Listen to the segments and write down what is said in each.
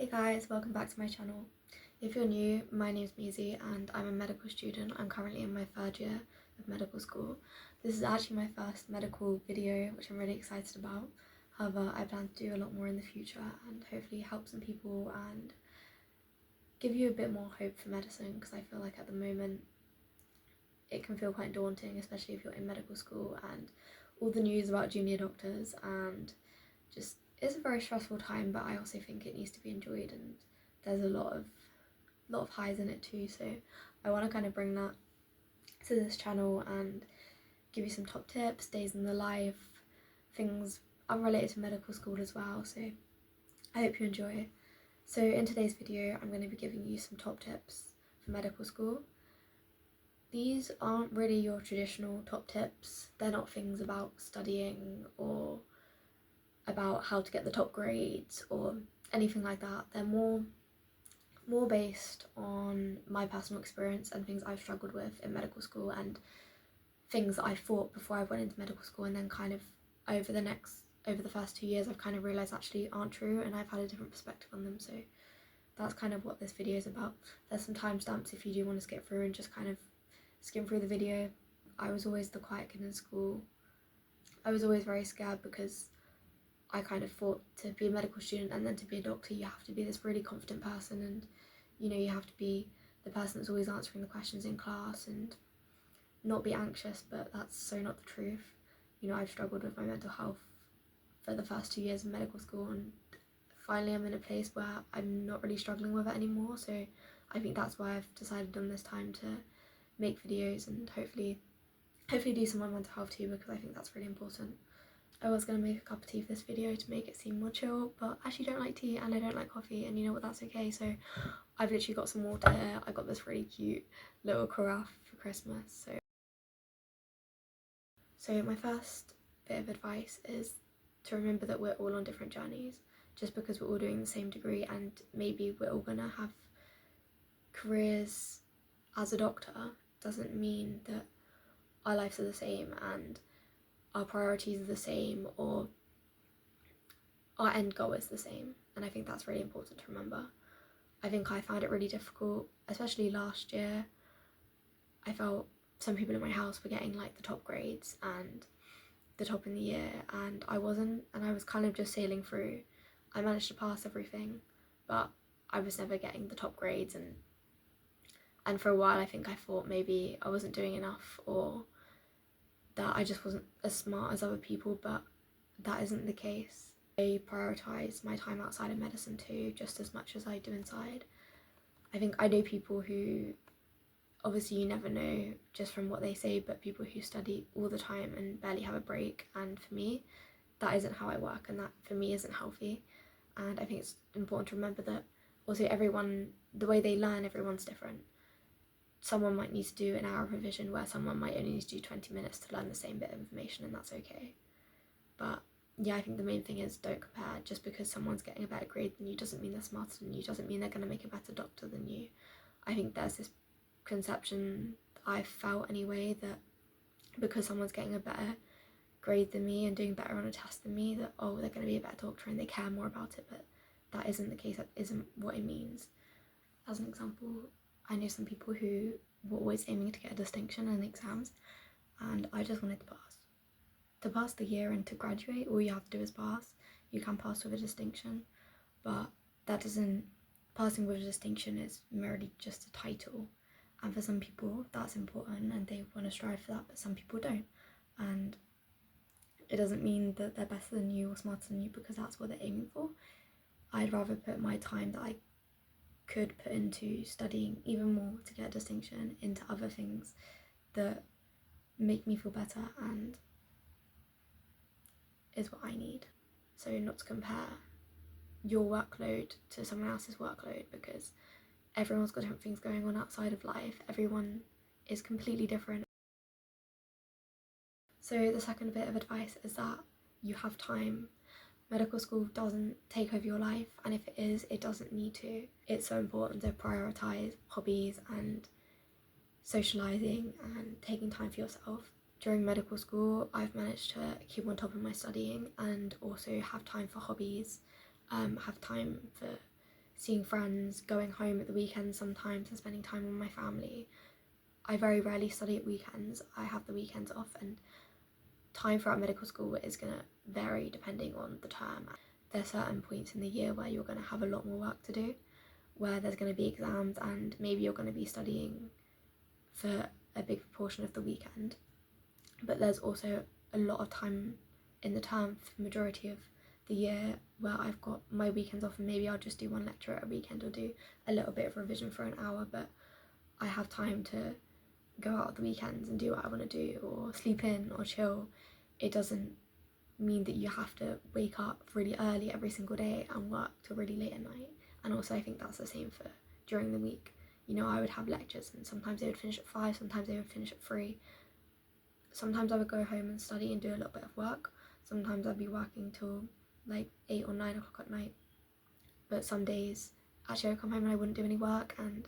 Hey guys, welcome back to my channel. If you're new, my name's Maisie and I'm a medical student. I'm currently in my third year of medical school. This is actually my first medical video, which I'm really excited about. However, I plan to do a lot more in the future and hopefully help some people and give you a bit more hope for medicine, because I feel like at the moment it can feel quite daunting, especially if you're in medical school, and all the news about junior doctors, and just it's a very stressful time, but I also think it needs to be enjoyed, and there's a lot of highs in it too. So I want to kind of bring that to this channel and give you some top tips, days in the life, things unrelated to medical school as well. So I hope you enjoy. So in today's video, I'm going to be giving you some top tips for medical school. These aren't really your traditional top tips. They're not things about studying or about how to get the top grades or anything like that. They're more based on my personal experience and things I've struggled with in medical school, and things that I thought before I went into medical school, and then kind of over the first 2 years I've kind of realised actually aren't true, and I've had a different perspective on them. So that's kind of what this video is about. There's some timestamps if you do want to skip through and just kind of skim through the video. I was always the quiet kid in school. I was always very scared because I kind of thought to be a medical student and then to be a doctor you have to be this really confident person, and you know, you have to be the person that's always answering the questions in class and not be anxious, but that's so not the truth. You know, I've struggled with my mental health for the first 2 years of medical school, and finally I'm in a place where I'm not really struggling with it anymore. So I think that's why I've decided on this time to make videos and hopefully do some on mental health too, because I think that's really important. I was going to make a cup of tea for this video to make it seem more chill, but I actually don't like tea and I don't like coffee, and you know what, that's okay. So I've literally got some water here. I got this really cute little carafe for Christmas. So my first bit of advice is to remember that we're all on different journeys. Just because we're all doing the same degree and maybe we're all going to have careers as a doctor doesn't mean that our lives are the same and our priorities are the same or our end goal is the same. And I think that's really important to remember. I think I found it really difficult, especially last year. I felt some people in my house were getting like the top grades and the top in the year, and I wasn't, and I was kind of just sailing through. I managed to pass everything, but I was never getting the top grades, and for a while I think I thought maybe I wasn't doing enough or that I just wasn't as smart as other people, but that isn't the case. I prioritise my time outside of medicine too, just as much as I do inside. I think I know people who, obviously you never know just from what they say, but people who study all the time and barely have a break, and for me that isn't how I work, and that for me isn't healthy. And I think it's important to remember that also everyone, the way they learn, everyone's different. Someone might need to do an hour of revision where someone might only need to do 20 minutes to learn the same bit of information, and that's okay. But yeah, I think the main thing is don't compare. Just because someone's getting a better grade than you doesn't mean they're smarter than you, doesn't mean they're going to make a better doctor than you. I think there's this conception I've felt anyway, that because someone's getting a better grade than me and doing better on a test than me, that oh, they're going to be a better doctor and they care more about it. But that isn't the case. That isn't what it means. As an example, I know some people who were always aiming to get a distinction in exams, and I just wanted to pass. To pass the year and to graduate, all you have to do is pass. You can pass with a distinction, but that doesn't, passing with a distinction is merely just a title. And for some people that's important and they want to strive for that, but some people don't. And it doesn't mean that they're better than you or smarter than you because that's what they're aiming for. I'd rather put my time that I could put into studying even more to get a distinction into other things that make me feel better and is what I need. So not to compare your workload to someone else's workload, because everyone's got different things going on outside of life. Everyone is completely different. So the second bit of advice is that you have time. Medical school doesn't take over your life, and if it is, it doesn't need to. It's so important to prioritise hobbies and socialising and taking time for yourself. During medical school, I've managed to keep on top of my studying and also have time for hobbies, have time for seeing friends, going home at the weekends sometimes and spending time with my family. I very rarely study at weekends. I have the weekends off, and time throughout medical school is going to vary depending on the term. There's certain points in the year where you're going to have a lot more work to do, where there's going to be exams and maybe you're going to be studying for a big proportion of the weekend. But there's also a lot of time in the term for the majority of the year where I've got my weekends off, and maybe I'll just do one lecture at a weekend or do a little bit of revision for an hour, but I have time to go out at the weekends and do what I want to do, or sleep in or chill. It doesn't mean that you have to wake up really early every single day and work till really late at night. And also I think that's the same for during the week. You know, I would have lectures and sometimes they would finish at 5, sometimes they would finish at 3. Sometimes I would go home and study and do a little bit of work. Sometimes I'd be working till like 8 or 9 o'clock at night. But some days actually I would come home and I wouldn't do any work and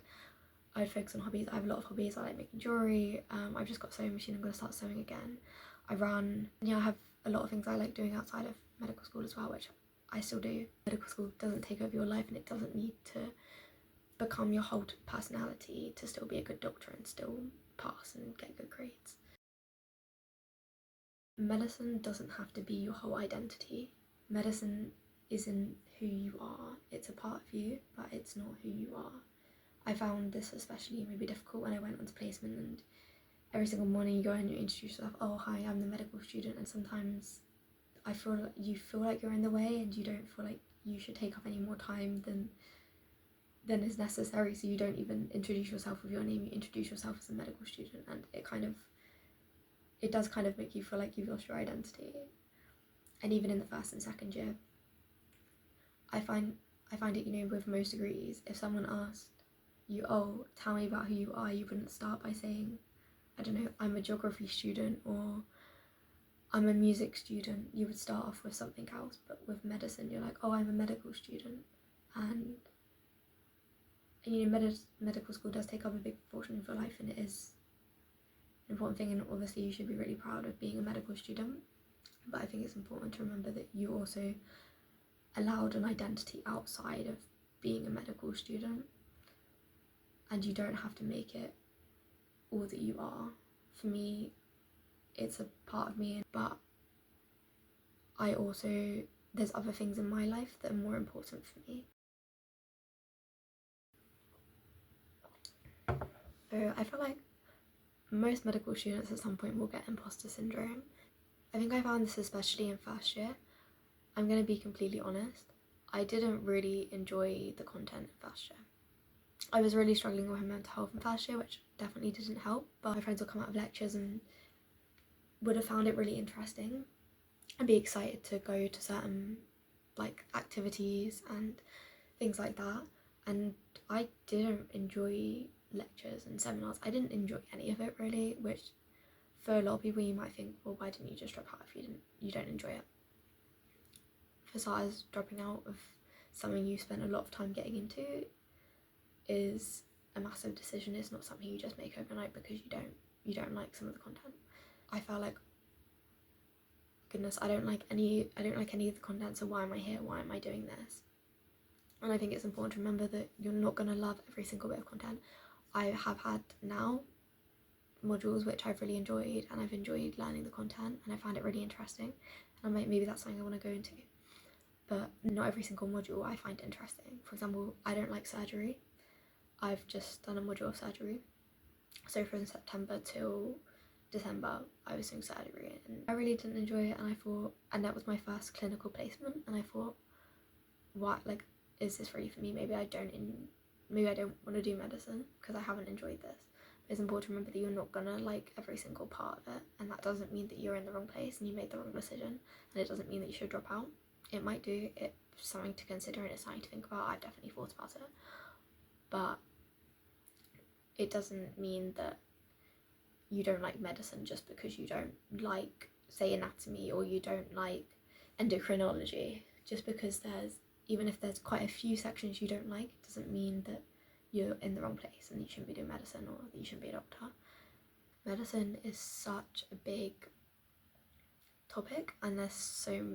I'd focus on hobbies. I have a lot of hobbies. I like making jewellery. I've just got a sewing machine. I'm going to start sewing again. I run. Yeah, I have a lot of things I like doing outside of medical school as well, which I still do. Medical school doesn't take over your life, and it doesn't need to become your whole personality to still be a good doctor and still pass and get good grades. Medicine doesn't have to be your whole identity. Medicine isn't who you are. It's a part of you, but it's not who you are. I found this especially maybe difficult when I went onto placement, and every single morning you go and you introduce yourself, oh hi, I'm the medical student, and sometimes I feel like you feel like you're in the way and you don't feel like you should take up any more time than is necessary, so you don't even introduce yourself with your name, you introduce yourself as a medical student, and it does kind of make you feel like you've lost your identity. And even in the first and second year, I find it, you know, with most degrees, if someone asked you, oh, tell me about who you are, you wouldn't start by saying, I don't know, I'm a geography student or I'm a music student. You would start off with something else. But with medicine, you're like, oh, I'm a medical student. And you know, medical school does take up a big portion of your life, and it is an important thing, and obviously you should be really proud of being a medical student. But I think it's important to remember that you also allowed an identity outside of being a medical student, and you don't have to make it all that you are. For me, it's a part of me, but there's other things in my life that are more important for me. So I feel like most medical students at some point will get imposter syndrome. I think I found this especially in first year. I'm going to be completely honest, I didn't really enjoy the content in first year. I was really struggling with my mental health in first year, which definitely didn't help, but my friends would come out of lectures and would have found it really interesting and be excited to go to certain like activities and things like that. And I didn't enjoy lectures and seminars. I didn't enjoy any of it really, which for a lot of people you might think, well, why didn't you just drop out if you don't enjoy it? For starters, dropping out of something you spent a lot of time getting into is a massive decision. It's not something you just make overnight because you don't like some of the content. I felt like, goodness, I don't like any of the content, so why am I here? Why am I doing this? And I think it's important to remember that you're not going to love every single bit of content. I have had now modules which I've really enjoyed, and I've enjoyed learning the content, and I found it really interesting, and maybe that's something I want to go into. But not every single module I find interesting. For example, I don't like surgery. I've just done a module of surgery. So from September till December, I was doing surgery, and I really didn't enjoy it. And that was my first clinical placement, and I thought, what, like, is this really for me? Maybe I don't want to do medicine because I haven't enjoyed this. But it's important to remember that you're not gonna like every single part of it, and that doesn't mean that you're in the wrong place and you made the wrong decision, and it doesn't mean that you should drop out. It might do. It's something to consider and it's something to think about. I've definitely thought about it, but it doesn't mean that you don't like medicine just because you don't like, say, anatomy, or you don't like endocrinology. Just because even if there's quite a few sections you don't like, it doesn't mean that you're in the wrong place and you shouldn't be doing medicine or that you shouldn't be a doctor. Medicine is such a big topic, and there's so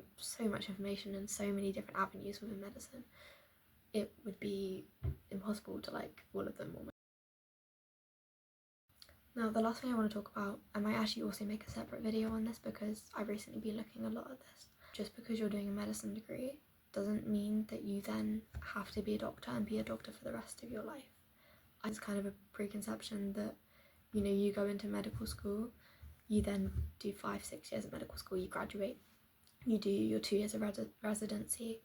much information and so many different avenues within medicine. it would be impossible to like all of them almost. Now the last thing I want to talk about, I might actually also make a separate video on this because I've recently been looking a lot at this. Just because you're doing a medicine degree doesn't mean that you then have to be a doctor and be a doctor for the rest of your life. It's kind of a preconception that, you know, you go into medical school, you then do 5-6 years of medical school, you graduate, you do your 2 years of residency,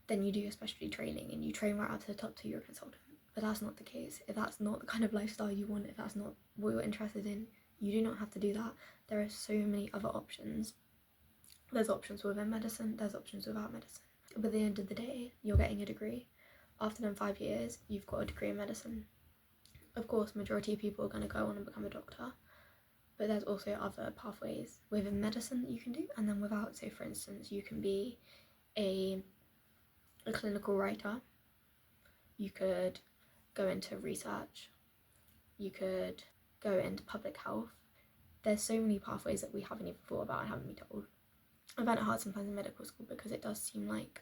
then you do your specialty training and you train right up to the top till you're a consultant. But that's not the case. If that's not the kind of lifestyle you want, if that's not what you're interested in, you do not have to do that. There are so many other options. There's options within medicine, there's options without medicine. But at the end of the day, you're getting a degree. After them 5 years, you've got a degree in medicine. Of course, majority of people are going to go on and become a doctor, but there's also other pathways within medicine that you can do, and then without. So for instance, you can be a clinical writer, you could go into research, you could go into public health. There's so many pathways that we haven't even thought about and haven't been told. I find it hard sometimes in medical school because it does seem like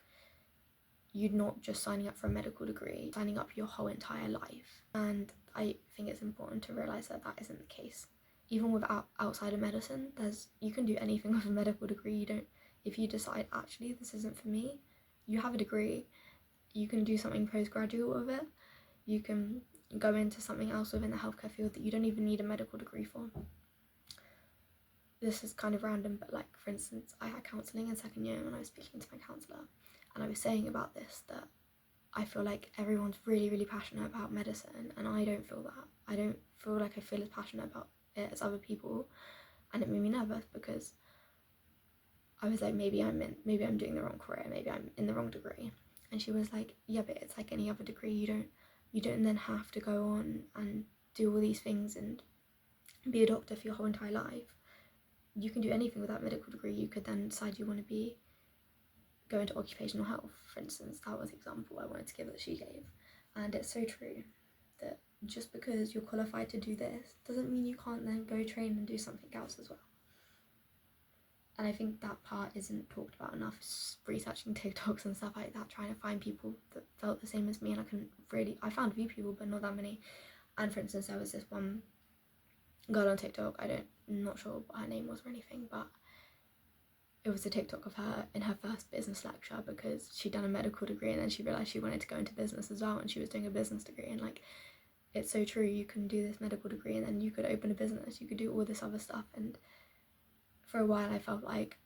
you're not just signing up for a medical degree, signing up your whole entire life. And I think it's important to realise that that isn't the case. Even with outside of medicine, you can do anything with a medical degree. If you decide actually this isn't for me, you have a degree, you can do something postgraduate with it, you can go into something else within the healthcare field that you don't even need a medical degree for. This is kind of random, but like for instance, I had counselling in second year when I was speaking to my counsellor, and I was saying about this, that I feel like everyone's really, really passionate about medicine, and I don't feel that. I don't feel like I feel as passionate about it as other people, and it made me nervous because I was like, maybe I'm doing the wrong career, maybe I'm in the wrong degree. And she was like, yeah, but it's like any other degree. You don't then have to go on and do all these things and be a doctor for your whole entire life. You can do anything with that medical degree. You could then decide you want to go into occupational health, for instance. That was the example I wanted to give that she gave. And it's so true that just because you're qualified to do this doesn't mean you can't then go train and do something else as well. And I think that part isn't talked about enough. Researching TikToks and stuff like that, trying to find people that felt the same as me, and I found a few people, but not that many. And for instance, there was this one girl on TikTok, I'm not sure what her name was or anything, but it was a TikTok of her in her first business lecture because she'd done a medical degree and then she realised she wanted to go into business as well, and she was doing a business degree. And like, it's so true, you can do this medical degree and then you could open a business, you could do all this other stuff. And for a while I felt like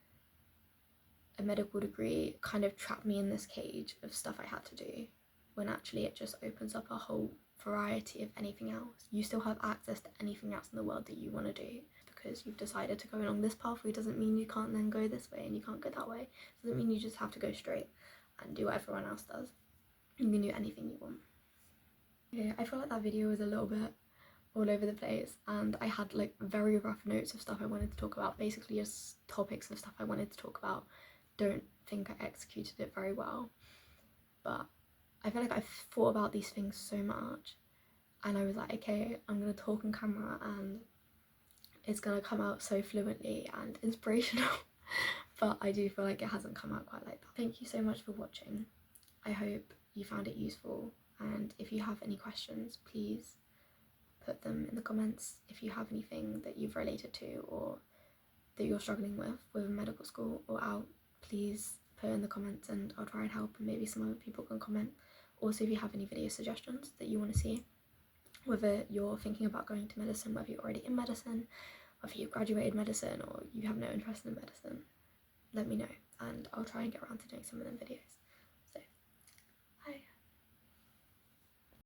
a medical degree kind of trapped me in this cage of stuff I had to do, when actually it just opens up a whole variety of anything else. You still have access to anything else in the world that you want to do. Because you've decided to go along this pathway doesn't mean you can't then go this way and you can't go that way. It doesn't mean you just have to go straight and do what everyone else does. You can do anything you want. Okay, I feel like that video was a little bit all over the place, and I had like very rough notes of stuff I wanted to talk about, basically just topics of stuff I wanted to talk about. Don't think I executed it very well, but I feel like I've thought about these things so much, and I was like, okay, I'm gonna talk on camera and it's gonna come out so fluently and inspirational. But I do feel like it hasn't come out quite like that. Thank you so much for watching. I hope you found it useful, and if you have any questions, please put them in the comments. If you have anything that you've related to or that you're struggling with medical school or out, please put in the comments and I'll try and help, and maybe some other people can comment. Also, if you have any video suggestions that you want to see, whether you're thinking about going to medicine, whether you're already in medicine, whether you've graduated medicine or you have no interest in medicine, let me know and I'll try and get around to doing some of them videos.